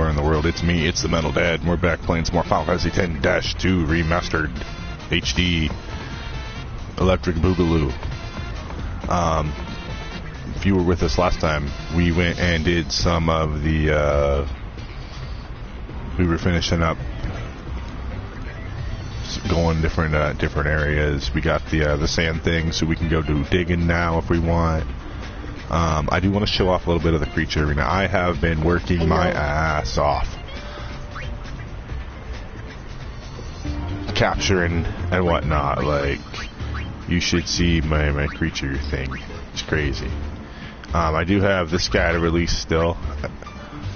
everywhere in the world. It's me, it's the Metal Dad, and we're back playing some more Final Fantasy X-2 Remastered HD Electric Boogaloo. If you were with us last time, we went and did some of the, we were finishing up going different areas. We got the sand thing, so we can go do digging now if we want. I do want to show off a little bit of the creature arena. I have been working my ass off capturing and whatnot. Like, you should see my creature thing. It's crazy. I do have this guy to release still.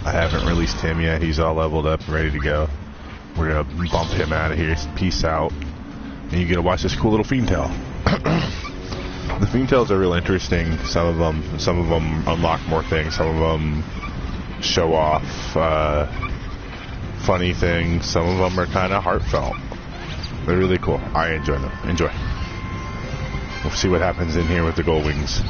I haven't released him yet. He's all leveled up and ready to go. We're gonna bump him out of here. Peace out. And you get to watch this cool little fiendtail. The fiendtails are real interesting. Some of them unlock more things. Some of them show off funny things. Some of them are kind of heartfelt. They're really cool. I enjoy them. Enjoy. We'll see what happens in here with the gold wings.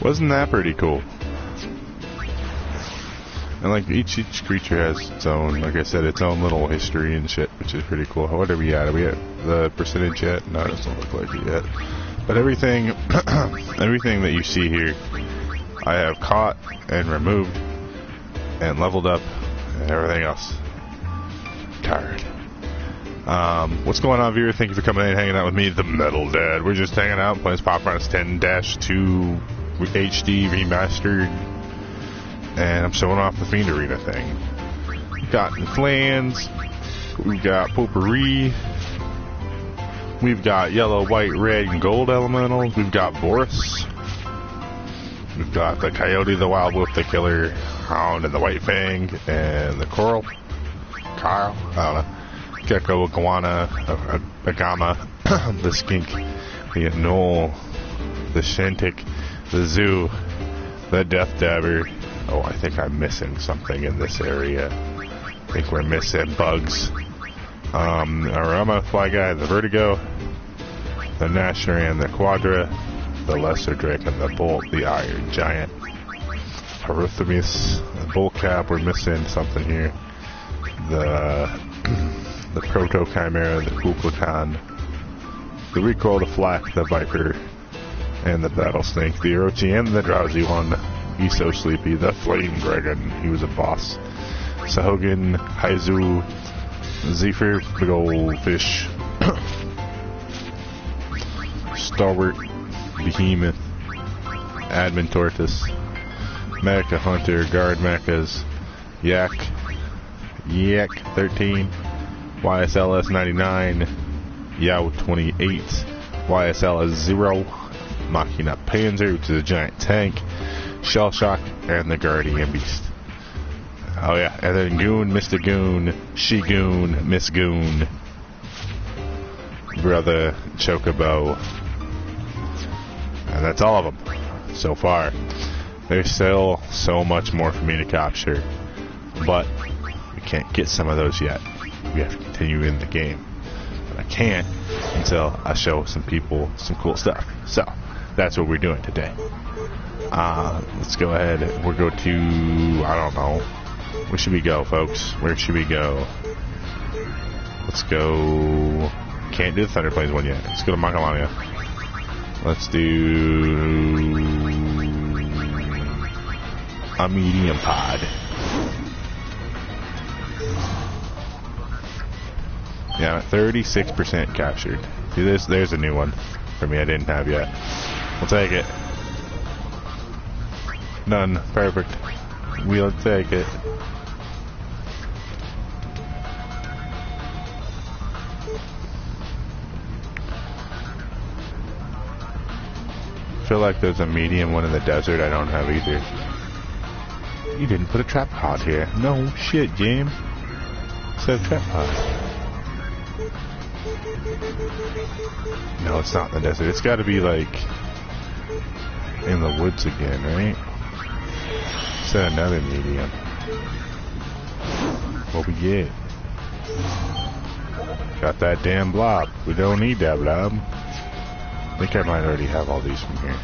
Wasn't that pretty cool? And like each creature has its own, like I said, its own little history and shit, which is pretty cool. What are we at? Are we at the percentage yet? No, it doesn't look like it yet. But everything, everything that you see here, I have caught and removed and leveled up and everything else. Tired. What's going on, viewer? Thank you for coming in and hanging out with me, the Metal Dad. We're just hanging out playing Final Fantasy X-2 HD Remastered, and I'm showing off the Fiend Arena thing. We've got clans, we've got potpourri, we've got yellow, white, red, and gold elementals, we've got Boris, we've got the Coyote, the Wild Wolf, the Killer Hound, and the White Fang, and the Coral, Kyle, I don't know, Gecko, Iguana, Agama, the Skink, the Knoll, the Shantic, the Zoo, the Death Dabber. Oh, I think I'm missing something in this area. I think we're missing bugs. Arama, Fly Guy, the Vertigo, the Nashran, the Quadra, the Lesser Drake, and the Bolt, the Iron Giant. Aruthamus, the Bull Cap, we're missing something here. The Proto Chimera, the Kukulkan, the Recoil, the Flak, the Viper, and the Battle Snake, the Orochi, and the Drowsy One. He's so sleepy. The Flame Dragon, he was a boss. Sahogan, Haizu, Zephyr, big old fish. Stalwart, Behemoth, Admin Tortoise, Mecha Hunter, Guard Mechas, Yak 13, YSLS 99, Yao 28, YSLS 0, Machina Panzer, which is a giant tank, Shell Shock, and the Guardian Beast. Oh yeah, and then Goon, Mr. Goon, She Goon, Miss Goon, Brother Chocobo. And that's all of them so far. There's still so much more for me to capture, but we can't get some of those yet. We have to continue in the game. But I can't until I show some people some cool stuff. So that's what we're doing today. Let's go ahead. We'll go to, I don't know. Where should we go, folks? Where should we go? Let's go. Can't do the Thunder Plains one yet. Let's go to Makalania. Let's do a medium pod. Yeah, I'm at 36% captured. See, there's a new one for me I didn't have yet. We'll take it. None. Perfect. We'll take it. I feel like there's a medium one in the desert I don't have either. You didn't put a trap pod here. No shit, game. It said trap pod. No, it's not in the desert. It's got to be like in the woods again, right? Set another medium. What we get? Got that damn blob. We don't need that blob. I think I might already have all these from here.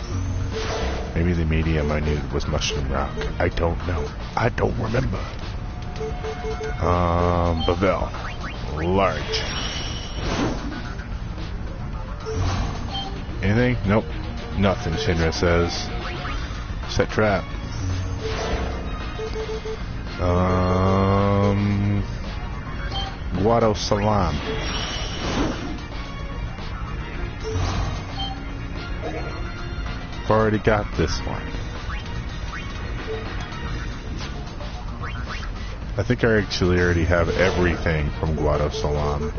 Maybe the medium I needed was mushroom rock. I don't know. I don't remember. Bavel. Large. Anything? Nope. Nothing, Shinra says. Set trap. Guado Salam. I've already got this one. I think I actually already have everything from Guado Salam,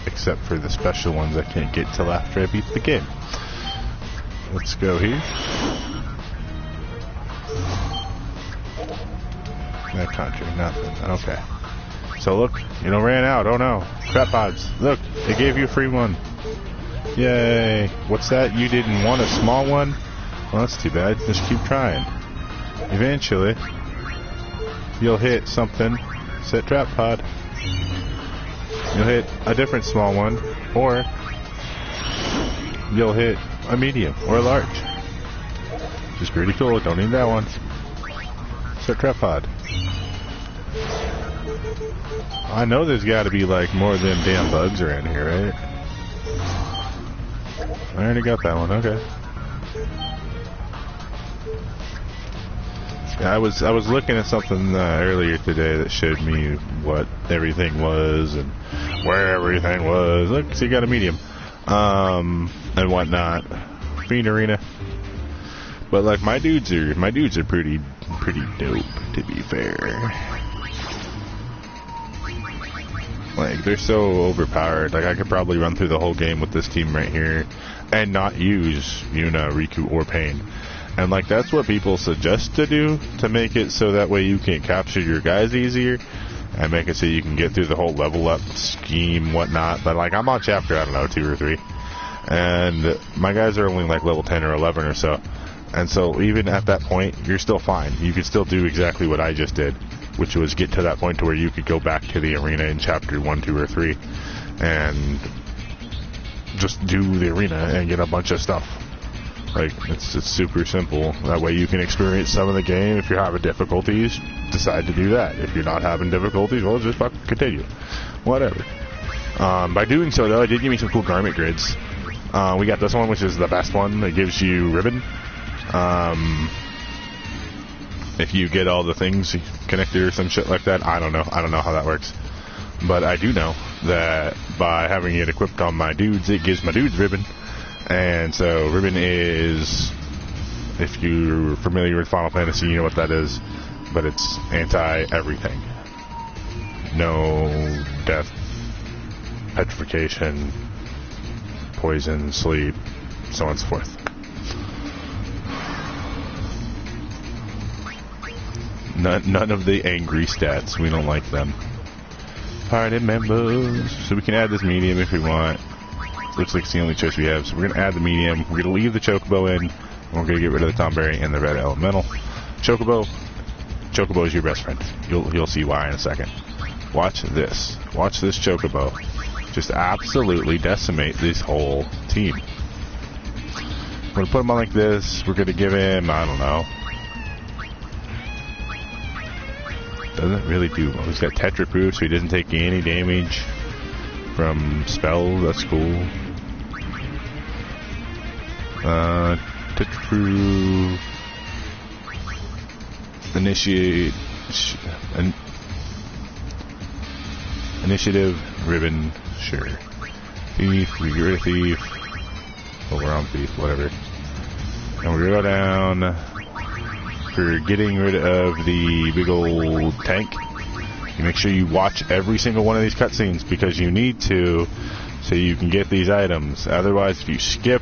except for the special ones I can't get till after I beat the game. Let's go here. That country, nothing. Okay. So look, ran out. Oh no. Crap pods. Look, they gave you a free one. Yay. What's that? You didn't want a small one? Well, that's too bad. Just keep trying. Eventually, you'll hit something. Set trap pod. You'll hit a different small one, or you'll hit a medium or a large. Which is pretty cool. Don't need that one. Set trap pod. I know there's got to be like more than damn bugs around here, right? I already got that one. Okay. Yeah, I was looking at something earlier today that showed me what everything was and where everything was. Look, so you got a medium, and whatnot. Fiend Arena. But like my dudes are pretty dope, to be fair. Like, they're so overpowered. Like, I could probably run through the whole game with this team right here and not use Yuna, Riku, or Pain. And, like, that's what people suggest to do to make it so that way you can capture your guys easier and make it so you can get through the whole level up scheme, whatnot. But, like, I'm on chapter, I don't know, 2 or 3. And my guys are only, like, level 10 or 11 or so. And so, even at that point, you're still fine. You can still do exactly what I just did, which was get to that point to where you could go back to the arena in chapter 1, 2, or 3 and just do the arena and get a bunch of stuff. Like, it's super simple. That way you can experience some of the game. If you're having difficulties, decide to do that. If you're not having difficulties, well, just fucking continue. Whatever. By doing so, though, it did give me some cool garment grids. We got this one, which is the best one. That gives you ribbon. If you get all the things connected or some shit like that, I don't know how that works. But I do know that by having it equipped on my dudes, it gives my dudes ribbon. And so ribbon is, if you're familiar with Final Fantasy, you know what that is. But it's anti-everything. No death, petrification, poison, sleep, so on and so forth. None of the angry stats. We don't like them. Party members. So we can add this medium if we want. Looks like it's the only choice we have. So we're going to add the medium. We're going to leave the Chocobo in. And we're going to get rid of the Tomberry and the Red Elemental. Chocobo is your best friend. You'll see why in a second. Watch this. Watch this Chocobo just absolutely decimate this whole team. We're going to put him on like this. We're going to give him, I don't know. Doesn't really do well. He's got Tetra Proof, so he doesn't take any damage from spell. That's cool. Tetra Proof. Initiative ribbon, sure. Thief, we get rid of Thief. Oh, we're on Thief, whatever. And we go down for getting rid of the big old tank. You make sure you watch every single one of these cutscenes because you need to, so you can get these items. Otherwise, if you skip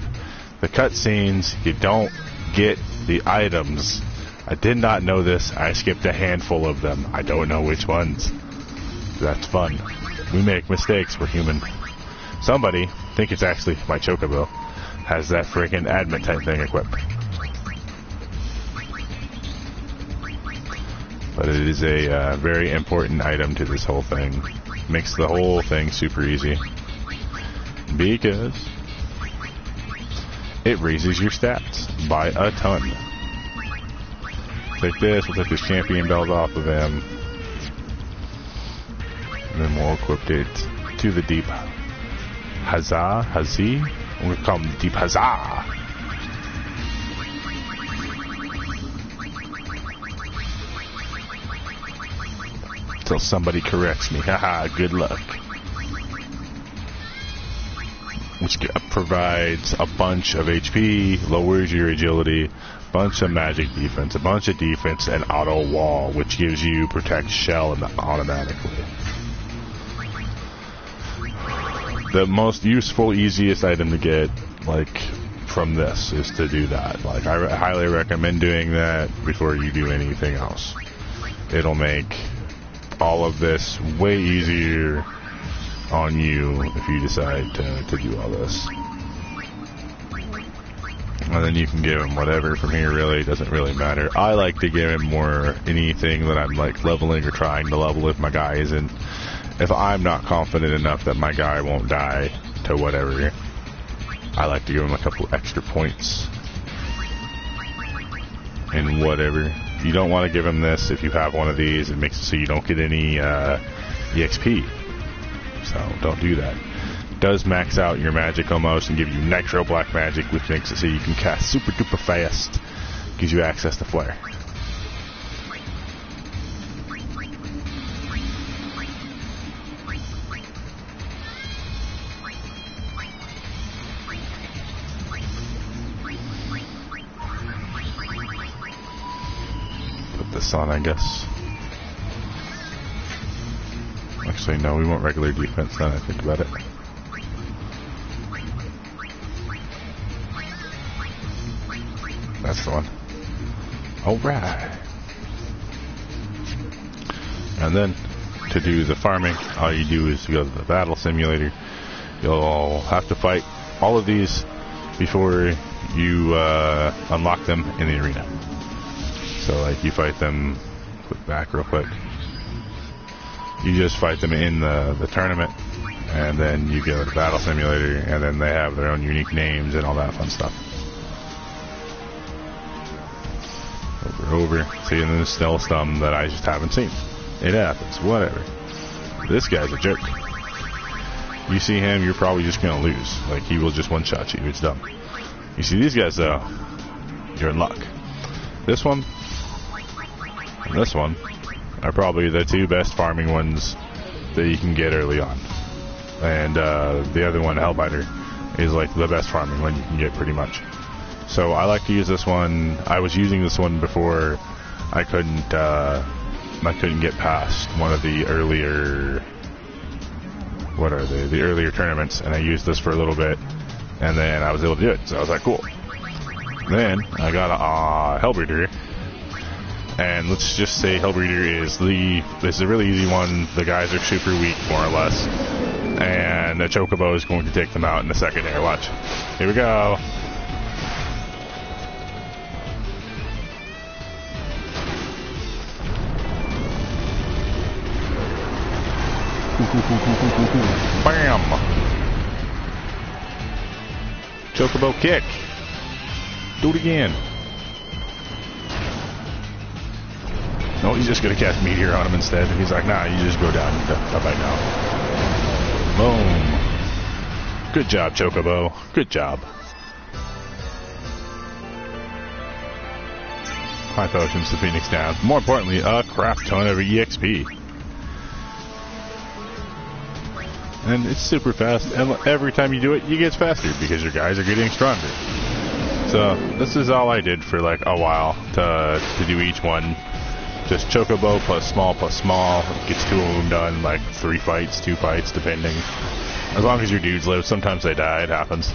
the cutscenes, you don't get the items. I did not know this. I skipped a handful of them. I don't know which ones. That's fun. We make mistakes. We're human. Somebody, I think it's actually my Chocobo, has that freaking admit type thing equipped. But it is a very important item to this whole thing. Makes the whole thing super easy. Because it raises your stats by a ton. Take this, we'll take this champion belt off of him. And then we'll equip it to the Deep Hazi? We're going to call him the Deep Huzzah. Until somebody corrects me. Haha, good luck. Which provides a bunch of HP, lowers your agility, bunch of magic defense, a bunch of defense, and auto wall, which gives you protect shell automatically. The most useful, easiest item to get, like, from this is to do that. Like, I highly recommend doing that before you do anything else. It'll make all of this way easier on you if you decide to do all this. And then you can give him whatever from here, really. It doesn't really matter. I like to give him more anything that I'm like leveling or trying to level if my guy isn't. If I'm not confident enough that my guy won't die to whatever, I like to give him a couple extra points and whatever. You don't want to give him this if you have one of these. It makes it so you don't get any EXP. So don't do that. It does max out your magic almost and give you nitro black magic, which makes it so you can cast super duper fast. Gives you access to flare. Put this on, I guess. Actually, no, we want regular defense now that I think about it. That's the one. Alright. And then, to do the farming, all you do is go to the battle simulator. You'll have to fight all of these before you unlock them in the arena. So, like, you fight them, click back real quick. You just fight them in the tournament, and then you go to the battle simulator, and then they have their own unique names and all that fun stuff. Over. See, and then there's still some that I just haven't seen. It happens. Whatever. This guy's a jerk. You see him, you're probably just gonna lose. Like, he will just one-shot you. It's dumb. You see these guys, though, you're in luck. This one and this one are probably the two best farming ones that you can get early on. And the other one, Hellbiter, is like the best farming one you can get pretty much. So I like to use this one. I was using this one before I couldn't get past one of the earlier, what are they? The earlier tournaments, and I used this for a little bit, and then I was able to do it. So I was like, cool. Then I got a Hellbreeder, And let's just say Hellbreeder is a really easy one. The guys are super weak, more or less. And the Chocobo is going to take them out in a second here. Watch. Here we go. Bam! Chocobo kick. Do it again. No, he's just gonna cast Meteor on him instead. He's like, nah, you just go down. Bye-bye now. Boom. Good job, Chocobo. Good job. High potions to Phoenix down. More importantly, a crap ton of EXP. And it's super fast, and every time you do it, you get faster because your guys are getting stronger. So this is all I did for like a while to do each one. Just Chocobo plus small gets 2 of them done, like 3 fights, 2 fights, depending. As long as your dudes live, sometimes they die, it happens.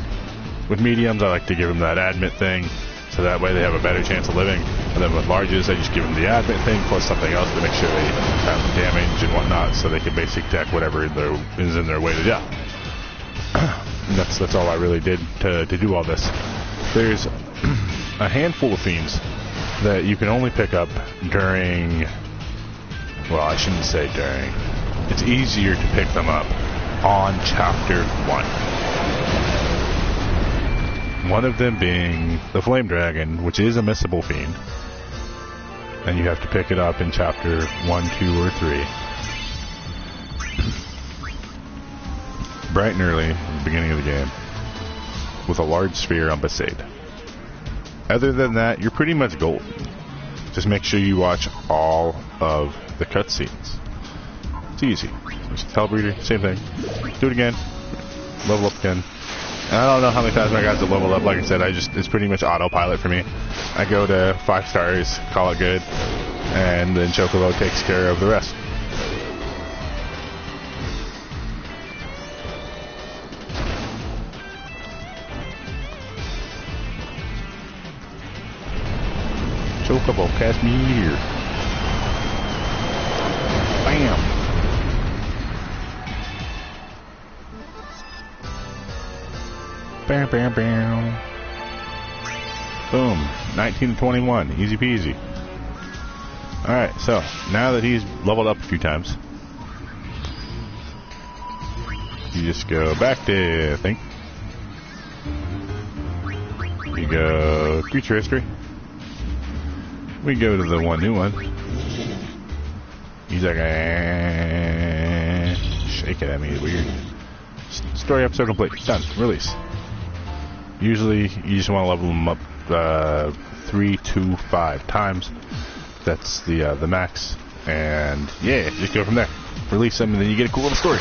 With mediums, I like to give them that admit thing, so that way they have a better chance of living. And then with larges, I just give them the admit thing plus something else to make sure they have damage and whatnot, so they can basic deck whatever is in their way to death. That's all I really did to do all this. There's a handful of fiends that you can only pick up during, well, I shouldn't say during. It's easier to pick them up on Chapter 1. One of them being the Flame Dragon, which is a missable fiend. And you have to pick it up in Chapter 1, 2, or 3. Bright and early, at the beginning of the game, with a large sphere on Besaid. Other than that, you're pretty much golden. Just make sure you watch all of the cutscenes. It's easy. Hellbreeder, same thing. Do it again. Level up again. And I don't know how many times my guys have leveled up. Like I said, it's pretty much autopilot for me. I go to 5 stars, call it good, and then Chocobo takes care of the rest. Chocobo, cast me here. Bam! Bam, bam, bam. Boom. 19 to 21. Easy peasy. Alright, so, now that he's leveled up a few times, you just go back to, I think. You go creature history. We go to the new one. He's like, shaking at me, weird. Story episode complete. Done. Release. Usually, you just want to level them up 3 to 5 times. That's the max. And yeah, just go from there. Release them, and then you get a cool little story.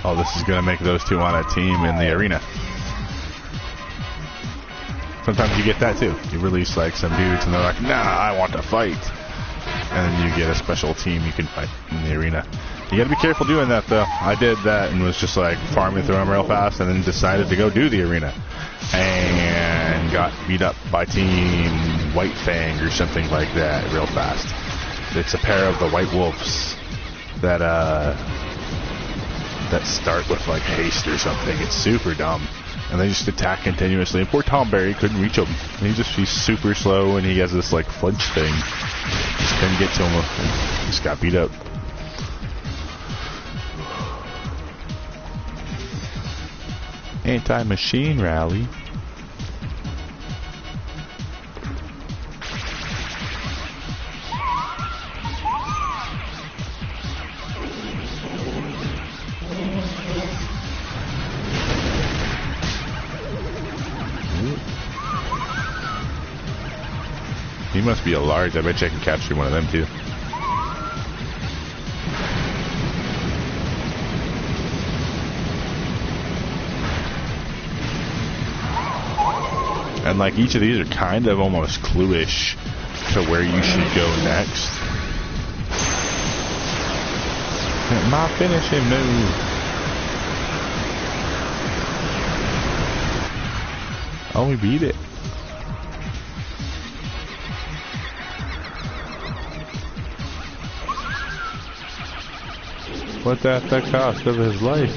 Oh, this is going to make those 2 on a team in the arena. Sometimes you get that too. You release like some dudes and they're like, nah, I want to fight. And then you get a special team you can fight in the arena. You gotta be careful doing that though. I did that and was just like farming through them real fast and then decided to go do the arena. And got beat up by Team White Fang or something like that real fast. It's a pair of the White Wolves that start with like haste or something. It's super dumb. And they just attack continuously. And poor Tom Berry couldn't reach him. And he's super slow and he has this like fudge thing. Just couldn't get to him. He just got beat up. Anti-machine rally. He must be a large. I bet you I can capture one of them too. And like each of these are kind of almost clue-ish to where you should go next. My finishing move. Oh, we beat it. What's that the cost of his life?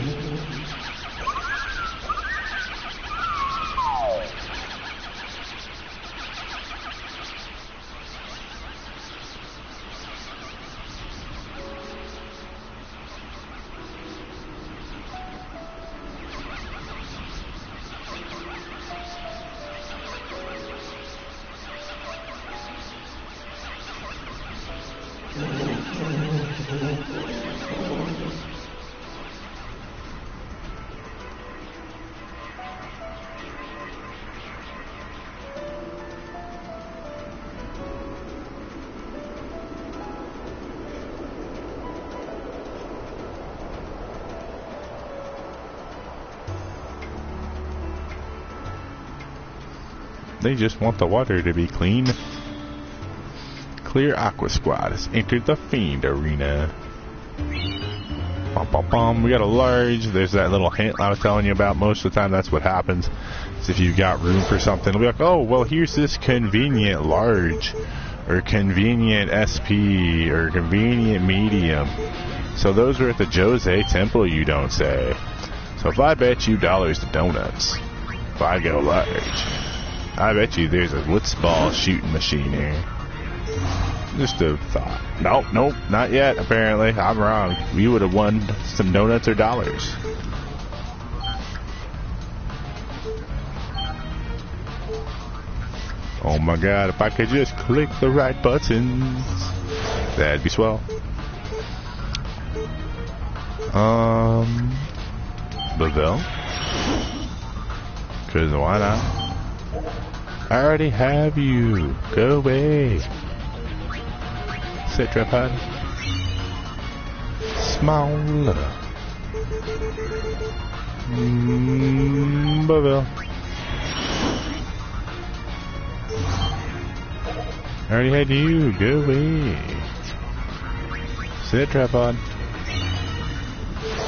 They just want the water to be clean. Clear Aqua Squad has entered the Fiend Arena. Bum, bum, bum. We got a large. There's that little hint I was telling you about. Most of the time that's what happens. Is if you've got room for something, it'll be like, oh, well, here's this convenient large, or convenient SP, or convenient medium. So those are at the Jose Temple, you don't say. So if I bet you dollars to donuts, if I go large, I bet you there's a blitzball shooting machine here. Just a thought. Nope, not yet, apparently. I'm wrong. You would have won some donuts or dollars. Oh my god, if I could just click the right buttons, that'd be swell. Bavell? Cause why not? I already have you. Go away. Sit, tripod. Small. Bavell. I already had you. Go away. Sit, tripod.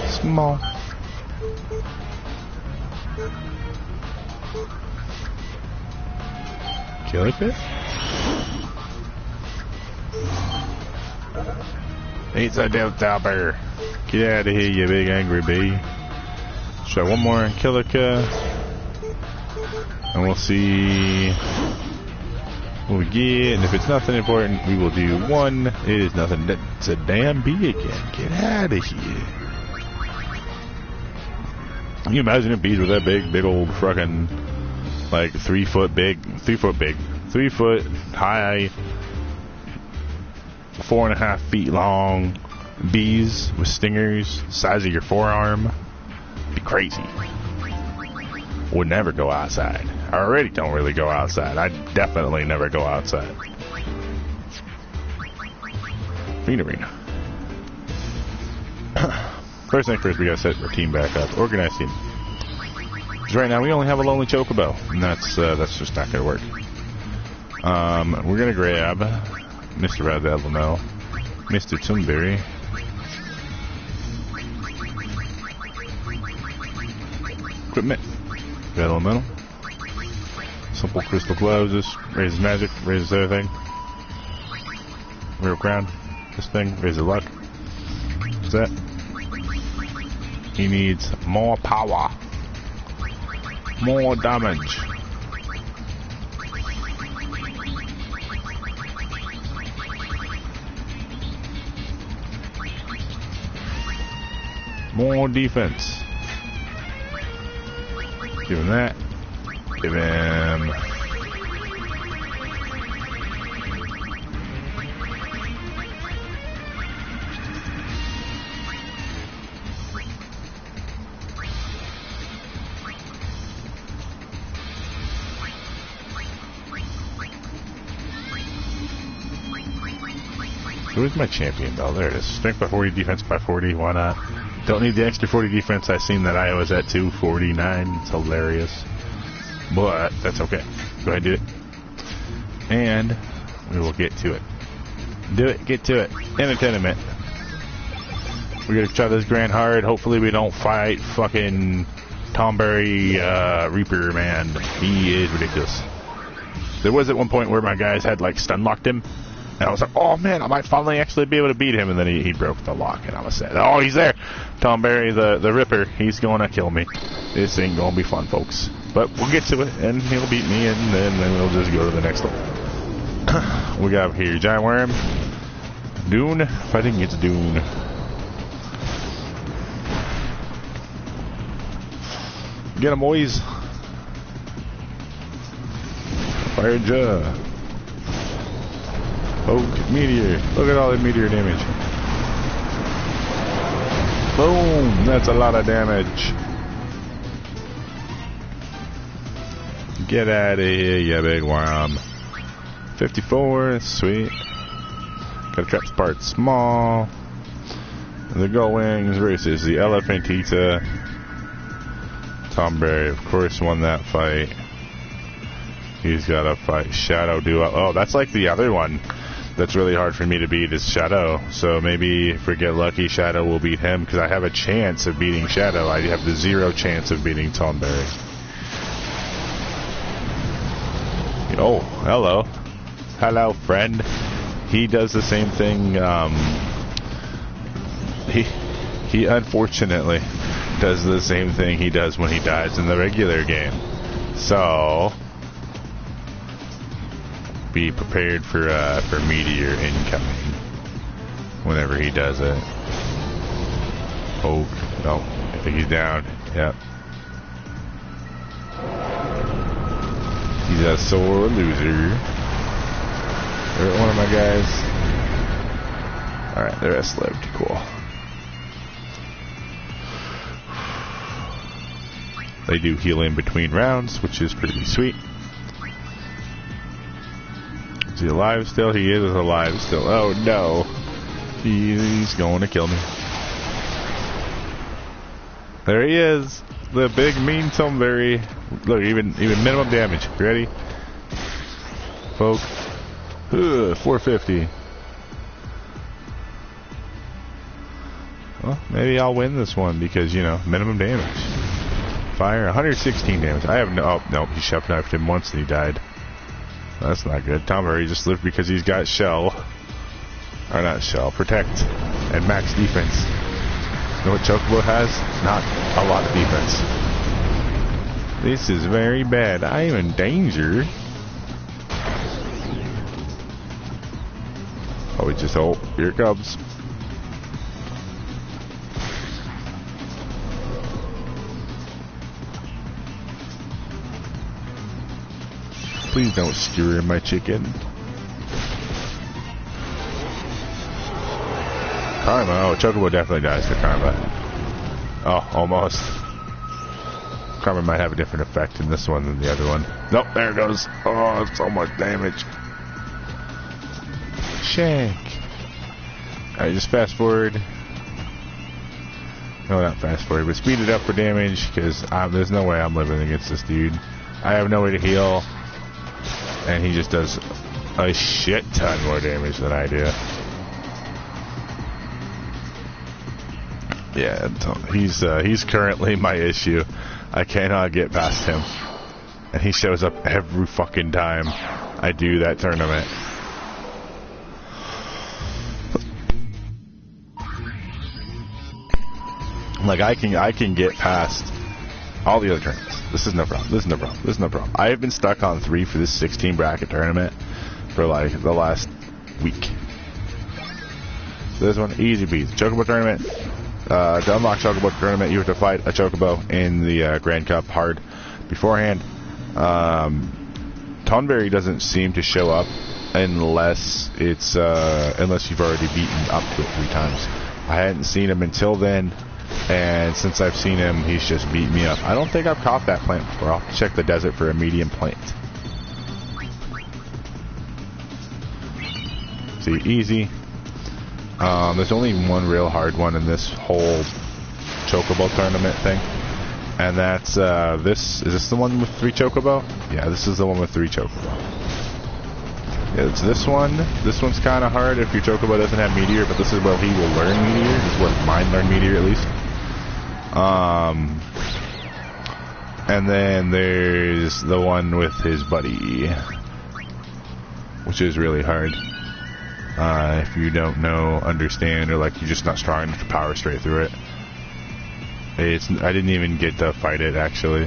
Small. Killer Pit? Eat the death topper. Get out of here, you big angry bee. Try one more Killica. And we'll see what we get. And if it's nothing important, we will do one. It is nothing. It's a damn bee again. Get out of here. Can you imagine if bees were that big old fucking, like 3 foot high, 4.5 feet long bees with stingers the size of your forearm? Be crazy. Would never go outside. I already don't really go outside. I definitely never go outside. Fiend Arena. First thing first, we gotta set our team back up. Organize team. Because right now we only have a lonely chocobo, and that's just not gonna work. We're gonna grab Mr. Red Elemental, Mr. Toonberry, equipment, Red Elemental, simple crystal gloves. This raises magic, raises everything. Real crown, this thing raises luck. What's that? He needs more power, more damage. More defense. Give him that. Give him... Where's my champion bell? There it is. Strength by 40, defense by 40. Why not? Don't need the extra 40 defense. I seen that I was at 249. It's hilarious. But that's okay. Go ahead and do it. And We will get to it. Do it. Get to it. In a tournament. We're gonna try this grand hard. Hopefully we don't fight fucking Tomberry Reaper, man. He is ridiculous. There was at one point where my guys had like stun locked him. And I was like, oh man, I might finally actually be able to beat him. And then he broke the lock. And I was sad. Oh, he's there. Tomberry the Ripper. He's going to kill me. This ain't going to be fun, folks. But we'll get to it. And he'll beat me. And then we'll just go to the next level. We got here Giant Worm. Dune. Fighting against Dune. Get him, boys. Fire Jaw. Poke, meteor. Look at all the meteor damage. Boom! That's a lot of damage. Get out of here, you big worm. 54, sweet. Gotta trap part small. The Gull Wings versus the Elephantita. Tomberry, of course, won that fight. He's got to fight Shadow Duo. Oh, that's like the other one that's really hard for me to beat is Shadow. So maybe if we get lucky, Shadow will beat him because I have a chance of beating Shadow. I have the 0 chance of beating Tomberry. Oh, hello. Hello, friend. He does the same thing. He unfortunately does the same thing he does when he dies in the regular game. So be prepared for meteor incoming whenever he does it. Oh no, I think he's down. Yep. He's a sore loser. Hurt one of my guys. Alright, the rest lived. Cool. They do heal in between rounds, which is pretty sweet. Is he alive still? He is alive still. Oh no. He's going to kill me. There he is. The big mean Tomberry. Look, even minimum damage. Ready? Poke. 450. Well, maybe I'll win this one because, you know, minimum damage. Fire, 116 damage. I have no... Oh, no, he chef knifed him once and he died. That's not good. Tomberry just lived because he's got shell. Or not shell, protect. And max defense. You know what Chocobo has? Not a lot of defense. This is very bad. I am in danger. Oh, we just... Oh, here it comes. Please don't skewer my chicken. Karma. Oh, Chocobo definitely dies to Karma. Oh, almost. Karma might have a different effect in this one than the other one. Nope, there it goes. Oh, so much damage. Shank. Alright, just fast forward. No, not fast forward, but speed it up for damage, because there's no way I'm living against this dude. I have no way to heal. And he just does a shit ton more damage than I do. Yeah, he's currently my issue. I cannot get past him. And he shows up every fucking time I do that tournament. Like I can get past all the other tournaments. This is no problem. This is no problem. This is no problem. I have been stuck on 3 for this 16 bracket tournament for like the last week. So this one, easy peasy. Chocobo tournament. To unlock Chocobo tournament, you have to fight a Chocobo in the Grand Cup hard beforehand. Tomberry doesn't seem to show up unless it's unless you've already beaten up to it 3 times. I hadn't seen him until then. And since I've seen him, he's just beat me up. I don't think I've caught that plant before. I'll have to check the desert for a medium plant. See, easy. There's only one real hard one in this whole Chocobo tournament thing. And that's, is this the one with 3 Chocobo? Yeah, this is the one with 3 Chocobo. Yeah, it's this one. This one's kind of hard if your Chocobo doesn't have Meteor, but this is where he will learn Meteor. This is where mine learn Meteor, at least. And then there's the one with his buddy, which is really hard. If you don't know, understand, or like you're just not strong enough to power straight through it. I didn't even get to fight it, actually.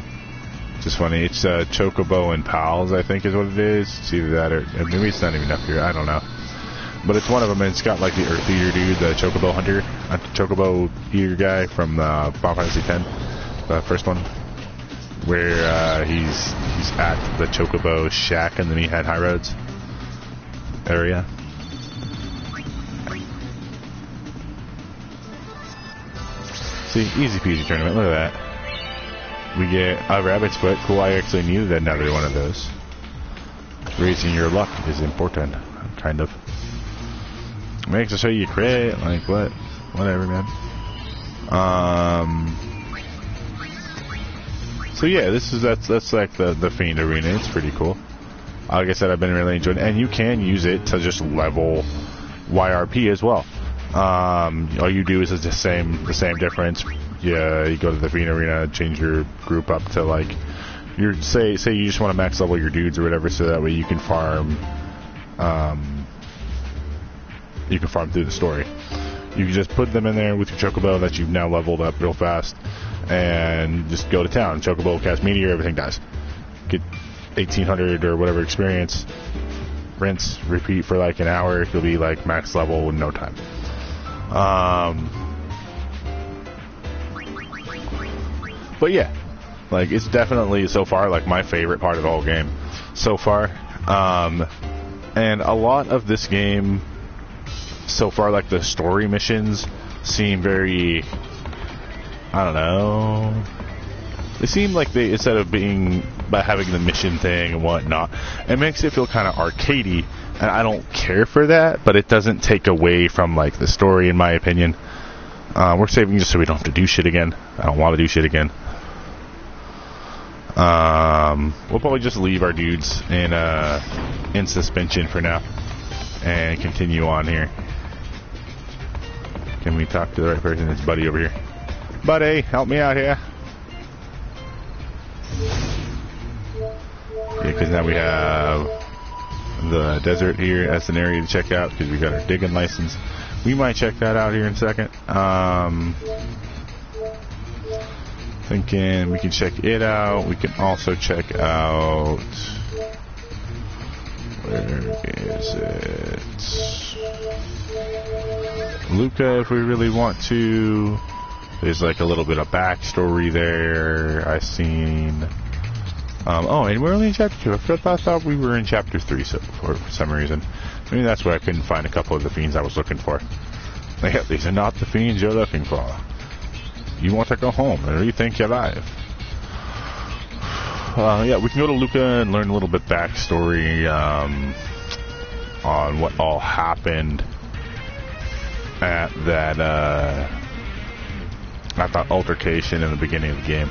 It's just funny. It's Chocobo and Pals, I think is what it is. It's either that or maybe it's not even up here. I don't know. But it's one of them, and it's got like the Earth Eater dude, the Chocobo Hunter, Chocobo Eater guy from Final Fantasy X, the first one, where he's at the Chocobo shack in the Meathead High Roads area. See, easy peasy tournament. Look at that. We get a rabbit's foot. Cool. I actually needed another one of those. Raising your luck is important, kind of. Makes it so you crit. Like what? Whatever, man. So yeah, that's like the Fiend Arena. It's pretty cool. Like I said, I've been really enjoying it, and you can use it to just level YRP as well. All you do is the same difference. Yeah, you go to the Fiend Arena, change your group up to like say you just want to max level your dudes or whatever, so that way you can farm. You can farm through the story. You can just put them in there with your Chocobo that you've now leveled up real fast, and just go to town. Chocobo will cast Meteor, everything dies. Get 1800 or whatever experience. Rinse, repeat for like an hour. You'll be like max level in no time. But yeah, like it's definitely so far like my favorite part of the whole game so far. And a lot of this game so far, like the story missions seem very, I don't know, they seem like they, instead of being by having the mission thing and whatnot, it makes it feel kind of arcadey, and I don't care for that, but it doesn't take away from like the story, in my opinion. We're saving just so we don't have to do shit again. I don't want to do shit again. We'll probably just leave our dudes in suspension for now and continue on here. Can we talk to the right person? It's Buddy over here. Buddy, help me out here. Yeah, because now we have the desert here as an area to check out because we got our digging license. We might check that out here in a second. Thinking we can check it out. We can also check out, where is it? Luca, if we really want to. There's like a little bit of backstory there. I've seen. Oh, and we're only in chapter 2. I thought we were in chapter 3 so for some reason. Maybe that's why I couldn't find a couple of the fiends I was looking for. Yeah, these are not the fiends you're looking for. You want to go home and rethink your life. Yeah, we can go to Luca and learn a little bit backstory on what all happened at that altercation in the beginning of the game.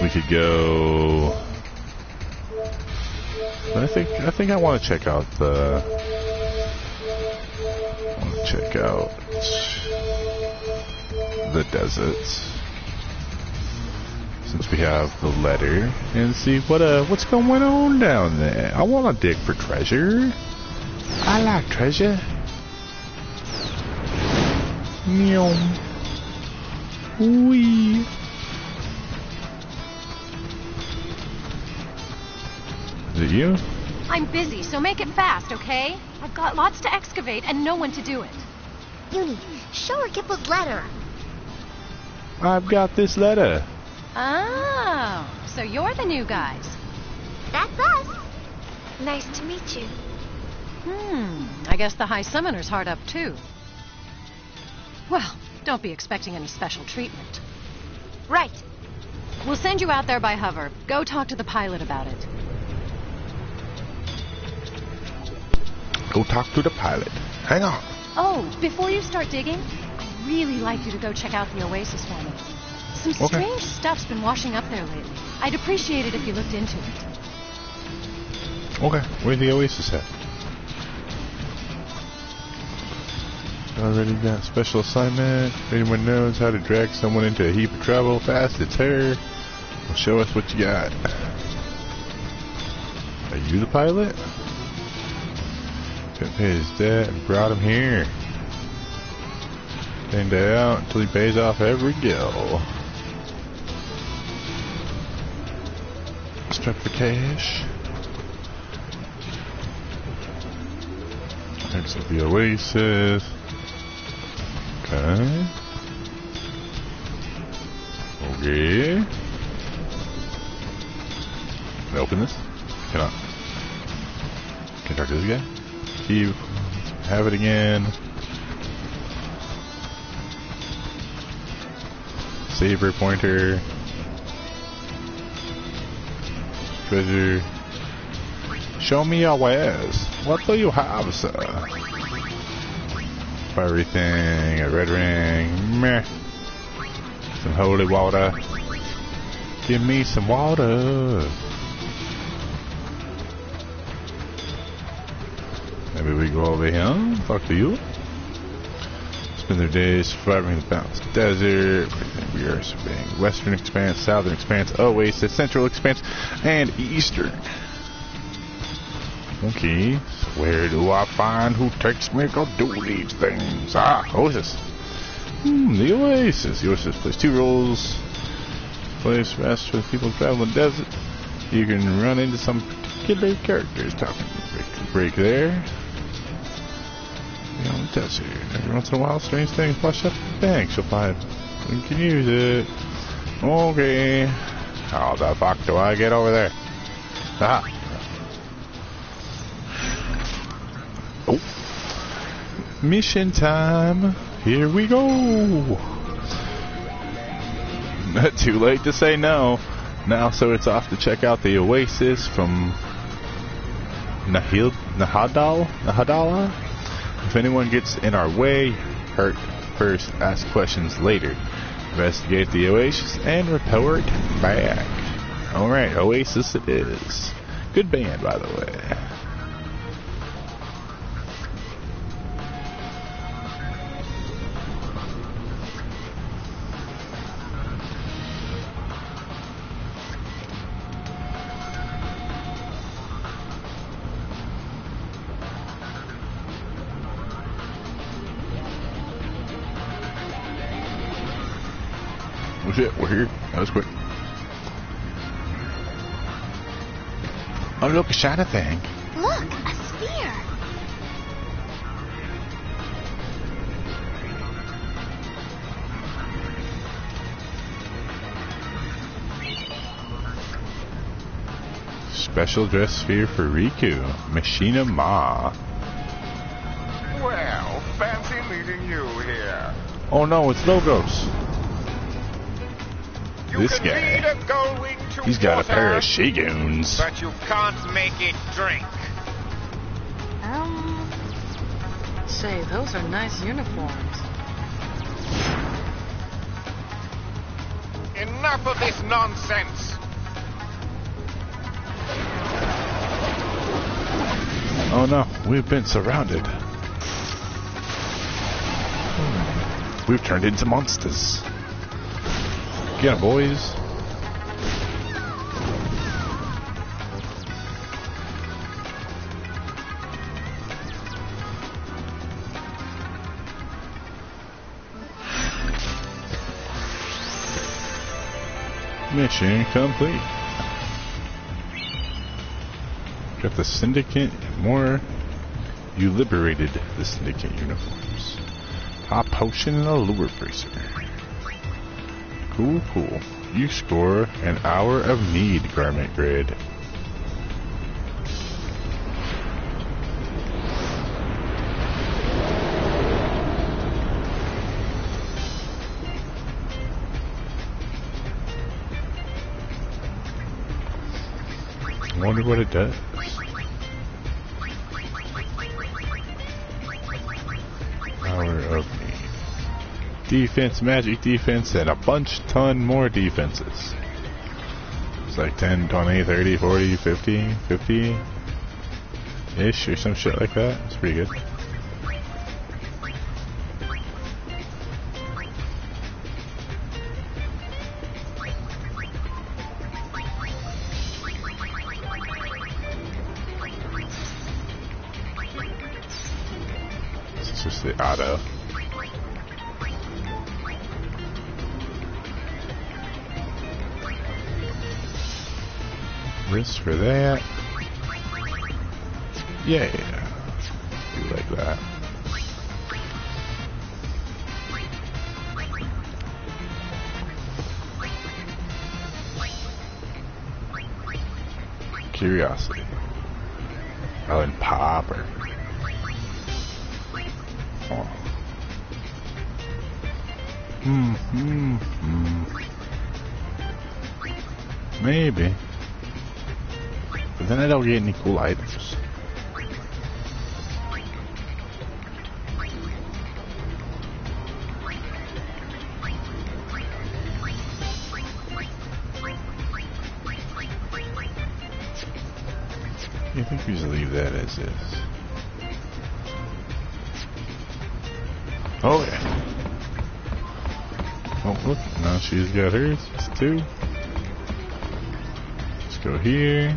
We could go. I think I want to check out the. I want to check out the deserts, since we have the letter, and see what's going on down there. I want to dig for treasure. I like treasure. Meow. Wee. Is it you? I'm busy, so make it fast, okay? I've got lots to excavate and no one to do it. Uni, show her Kipple's letter. I've got this letter. Oh, so you're the new guys. That's us. Nice to meet you. I guess the High Summoner's hard up too. Well, don't be expecting any special treatment. Right. We'll send you out there by hover. Go talk to the pilot about it. Go talk to the pilot. Hang on. Oh, before you start digging, I'd really like you to go check out the Oasis for me. Some strange stuff's been washing up there lately. I'd appreciate it if you looked into it. Okay, where's the Oasis at? Already got special assignment. If anyone knows how to drag someone into a heap of trouble fast, it's her. Well, show us what you got. Are you the pilot? Couldn't pay his debt and brought him here. Day in, day out until he pays off every bill. Strap for cash. Next up the Oasis. Okay. Okay. Can I open this? Cannot. Can I talk to this guy? Keep. Have it again. Saber pointer. Treasure. Show me your wares. What do you have, sir? Fiery thing, a red ring, meh. Some holy water. Give me some water. Maybe we go over here. Talk to you. Spend their days surviving the boundless desert. We are surveying Western Expanse, Southern Expanse, Oasis, Central Expanse, and Eastern. Okay, so where do I find who takes me to do these things? Ah, Oasis. The Oasis. The Oasis plays two roles. Plays fast for the people who travel in the desert. You can run into some particular characters. Talking break there. You know, desert. Every once in a while, strange things flush up the bank. You'll find we can use it. Okay. How the fuck do I get over there? Ah. Oh. Mission time. Here we go. Not too late to say no. Now, so it's off to check out the Oasis from Nahadala. If anyone gets in our way, hurt first, ask questions later. Investigate the Oasis and report back. Alright, Oasis it is. Good band, by the way. Oh shit, we're here. That was quick. Oh look, a shiny thing. Look, a sphere. Special dress sphere for Riku. Machina Ma. Well, fancy meeting you here. Oh no, it's Logos. You This can guy. read a going to He's got a water, pair of Shiguns. but you can't make it drink. Say, those are nice uniforms. Enough of this nonsense. Oh no, we've been surrounded. We've turned into monsters. Get 'em, boys. Mission complete. Got the Syndicate and more. You liberated the Syndicate uniforms. Hot potion and a lure bracer. Cool, cool. You score an hour of need garment grid. I wonder what it does. Hour of need. Defense, magic defense, and a ton more defenses. It's like 10, 20, 30, 40, 50, 50. ish or some shit like that. It's pretty good. It's just the auto. This for that. Yeah, do like that. Curiosity. Oh, and popper. Oh. Maybe. But then I don't get any cool items. I think we just leave that as is. Oh yeah. Oh look, now she's got hers. It's 2. Let's go here.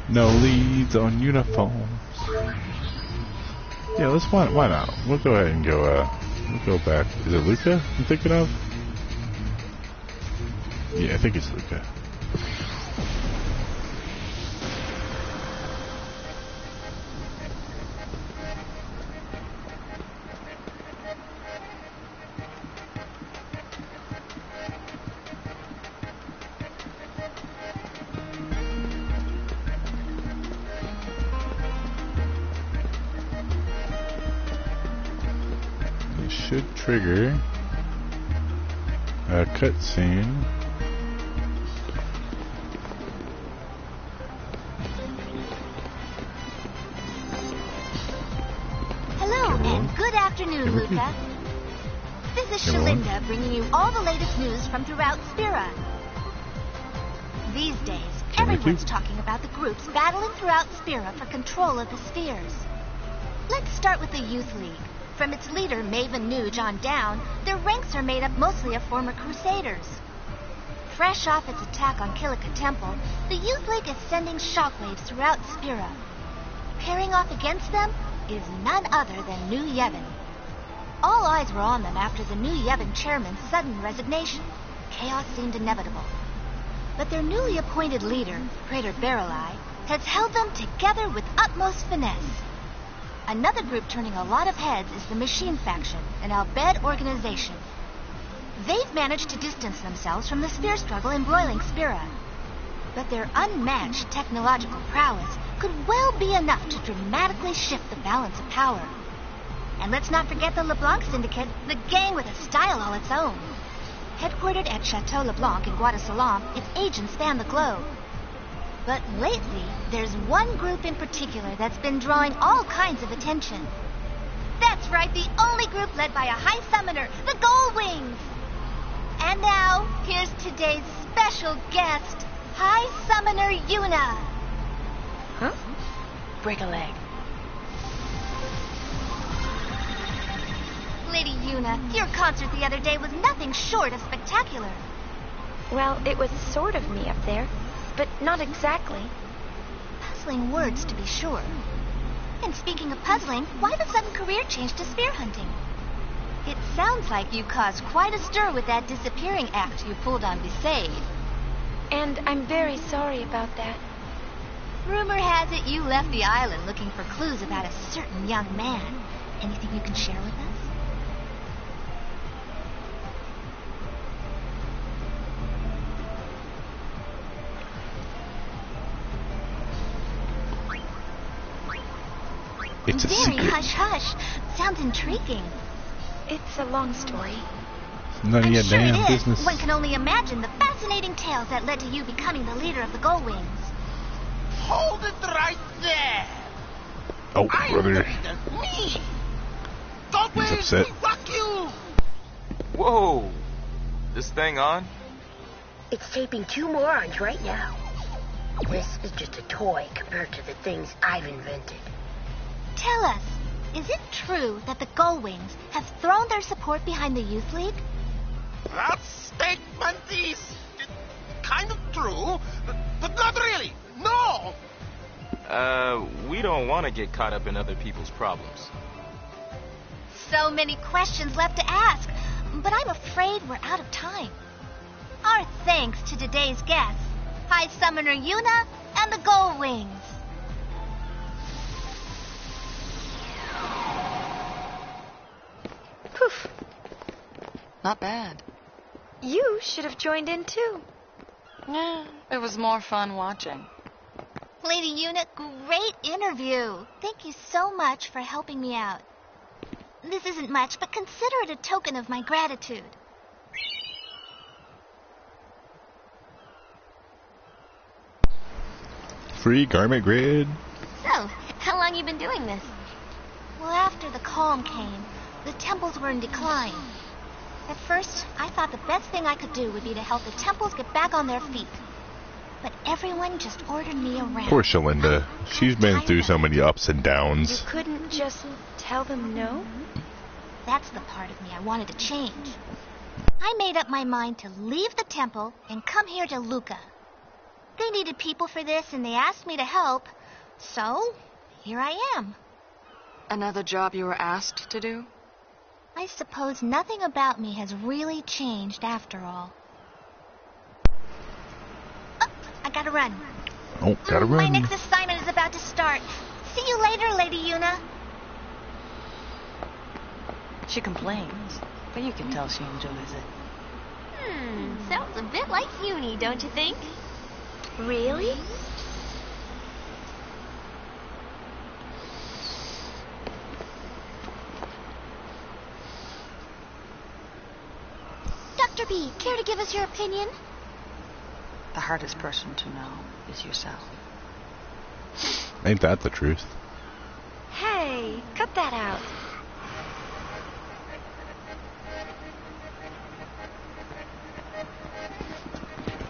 No leads on uniforms. Yeah, why not? We'll go ahead and go back. Is it Luca I'm thinking of? Yeah, I think it's Luca. Should trigger a cutscene. Hello and good afternoon, Luca. This is Shalinda bringing you all the latest news from throughout Spira. These days, everyone's talking about the groups battling throughout Spira for control of the spheres. Let's start with the Youth League. From its leader, Maven Nuge, on down, their ranks are made up mostly of former Crusaders. Fresh off its attack on Kilika Temple, the Youth League is sending shockwaves throughout Spira. Pairing off against them is none other than New Yevon. All eyes were on them after the New Yevon chairman's sudden resignation. Chaos seemed inevitable. But their newly appointed leader, Praetor Barrelai, has held them together with utmost finesse. Another group turning a lot of heads is the Machine Faction, an Albed organization. They've managed to distance themselves from the sphere struggle embroiling Spira. But their unmatched technological prowess could well be enough to dramatically shift the balance of power. And let's not forget the LeBlanc Syndicate, the gang with a style all its own. Headquartered at Chateau LeBlanc in Guadasalam, its agents span the globe. But lately, there's one group in particular that's been drawing all kinds of attention. That's right, the only group led by a High Summoner, the Goldwings! And now, here's today's special guest, High Summoner Yuna. Huh? Break a leg. Lady Yuna, your concert the other day was nothing short of spectacular. Well, it was sort of me up there. But not exactly. Puzzling words, to be sure. And speaking of puzzling, why the sudden career change to spear hunting? It sounds like you caused quite a stir with that disappearing act you pulled on Besaid. And I'm very sorry about that. Rumor has it you left the island looking for clues about a certain young man. Anything you can share with us? It's a Very secret. hush-hush. Sounds intriguing. It's a long story. None of your Sure damn it is. business. One can only imagine the fascinating tales that led to you becoming the leader of the Goldwings. Hold it right there. Oh, I'm brother. the leader. Me. He's upset. We rock you. Whoa! This thing on? It's taping 2 morons right now. This is just a toy compared to the things I've invented. Tell us, is it true that the Gullwings have thrown their support behind the Youth League? That statement is kind of true, but not really. No! We don't want to get caught up in other people's problems. So many questions left to ask, but I'm afraid we're out of time. Our thanks to today's guests, High Summoner Yuna and the Gullwings. Poof. Not bad. You should have joined in too. Yeah, it was more fun watching. Lady Yuna, great interview. Thank you so much for helping me out. This isn't much, but consider it a token of my gratitude. Free garment grid. So, how long you been doing this? Well, after the calm came, the temples were in decline. At first, I thought the best thing I could do would be to help the temples get back on their feet. But everyone just ordered me around. Poor Shalinda. She's been through so many ups and You downs. couldn't just tell them no? That's the part of me I wanted to change. I made up my mind to leave the temple and come here to Luca. They needed people for this and they asked me to help. So, here I am. Another job you were asked to do? I suppose nothing about me has really changed after all. Oh, I gotta run. Oh, gotta My run. next assignment is about to start. See you later, Lady Yuna. She complains, but you can tell she enjoys it. Sounds a bit like Uni, don't you think? Really? Dr. B, care to give us your opinion? The hardest person to know is yourself. Ain't that the truth? Hey, cut that out.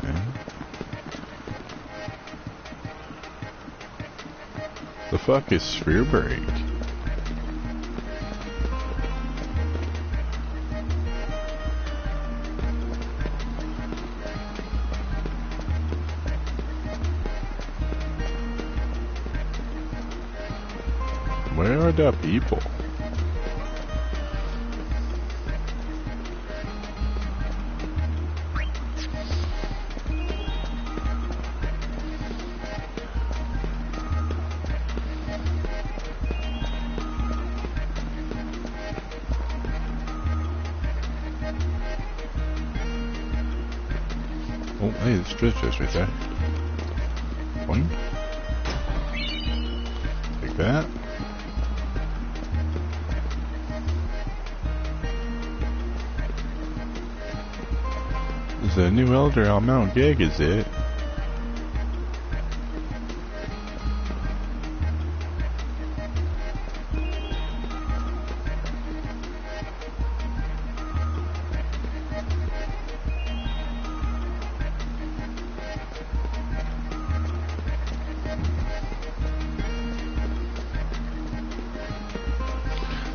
Okay. The fuck is sphere break? Where are the people? Oh, hey, there's treasures right there. One. Take that. There's a new elder on Mount Gig, is it?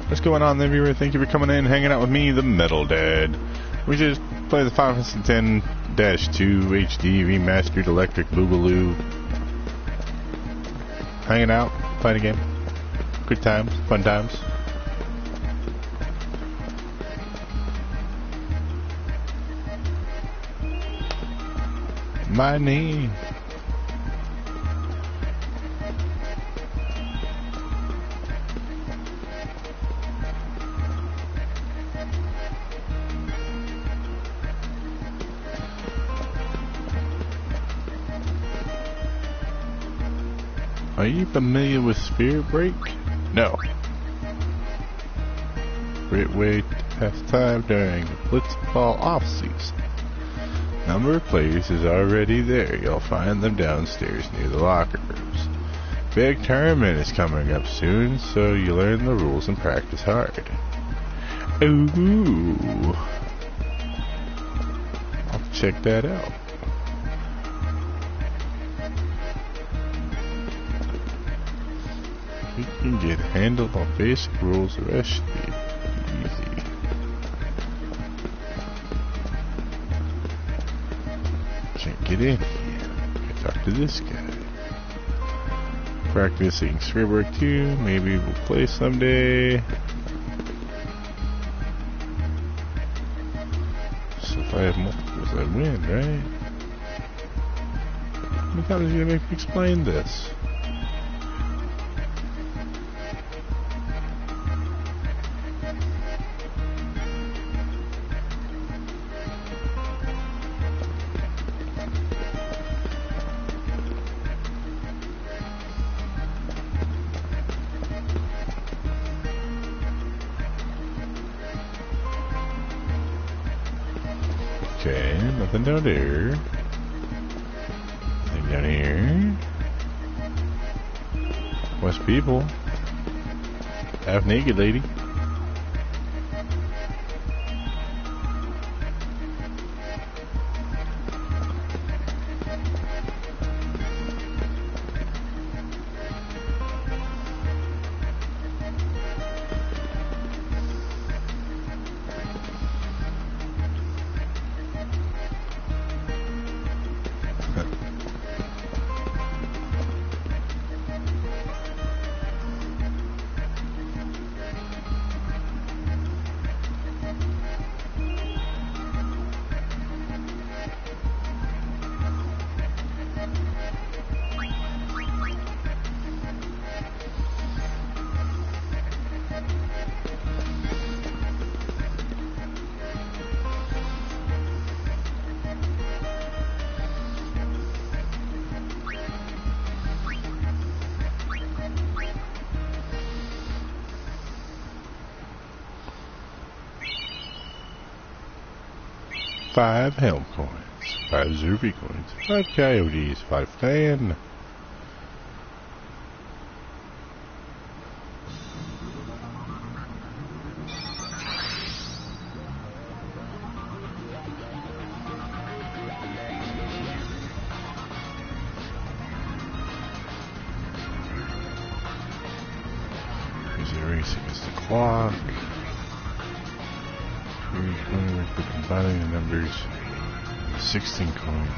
What's going on there, viewer? Thank you for coming in, hanging out with me, the Metal Dad. We just play the Fantasy X-2 HD Remastered Electric Boogaloo. Hanging out, playing a game. Good times, fun times. My knee. Are you familiar with Sphere Break? No. Great way to pass time during the Blitzball off-season. Number of players is already there. You'll find them downstairs near the locker rooms. Big tournament is coming up soon, so you learn the rules and practice hard. Ooh. I'll check that out. We can get a handle on basic rules. The rest should be easy. Can't get in here. I talk to this guy. Practicing Scribbler 2. Maybe we'll play someday. So if I have multiples, I win, right? How many times are you gonna make me explain this? Okay, nothing down there. Nothing down here. West people. Half naked lady. Five helm coins, 5 Zerby coins, 5 coyotes, 5 fan. Is a race against the clock. We're combining the numbers. 16 coins.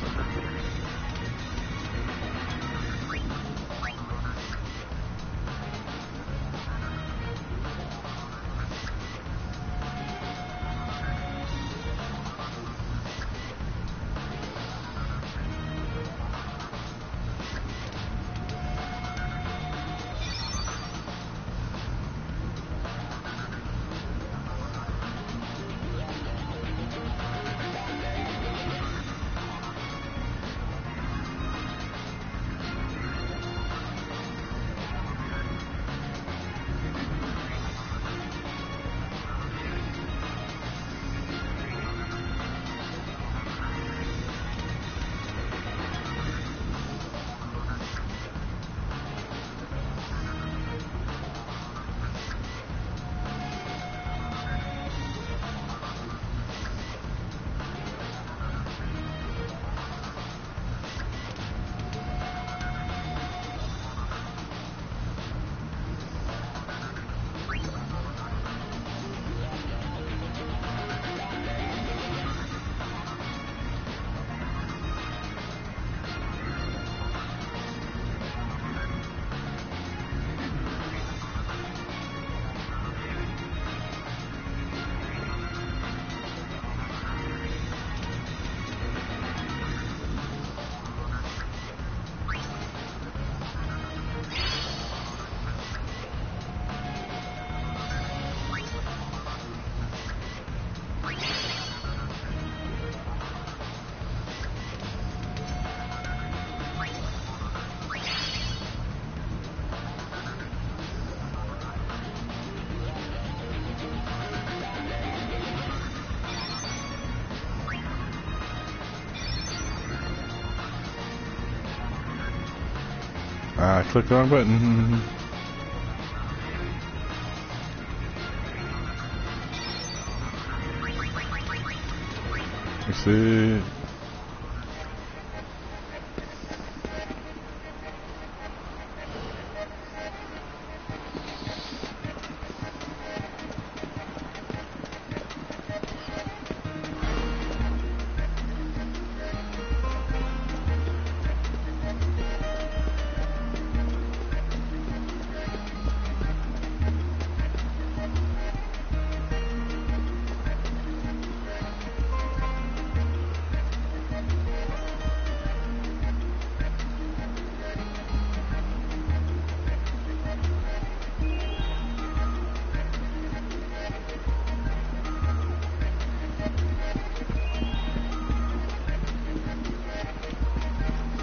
I clicked the wrong button. Fix it.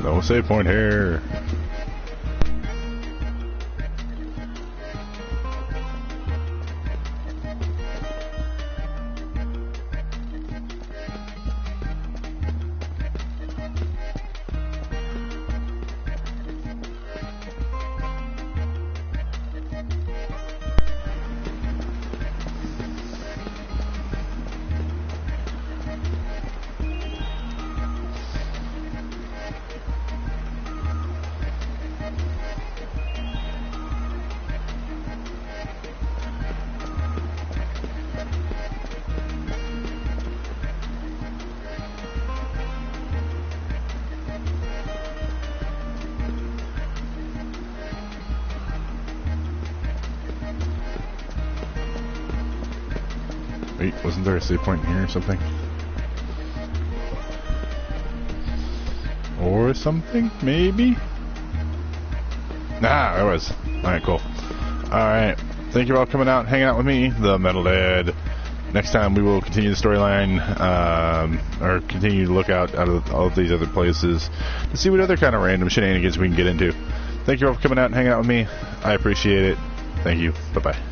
No save point here. Wait, wasn't there a save point here or something? Or something, maybe? Nah, there was. Alright, cool. Alright, thank you all for coming out, hanging out with me, the Metal Dad. Next time we will continue the storyline, or continue to look out of all of these other places to see what other kind of random shenanigans we can get into. Thank you all for coming out and hanging out with me. I appreciate it. Thank you. Bye-bye.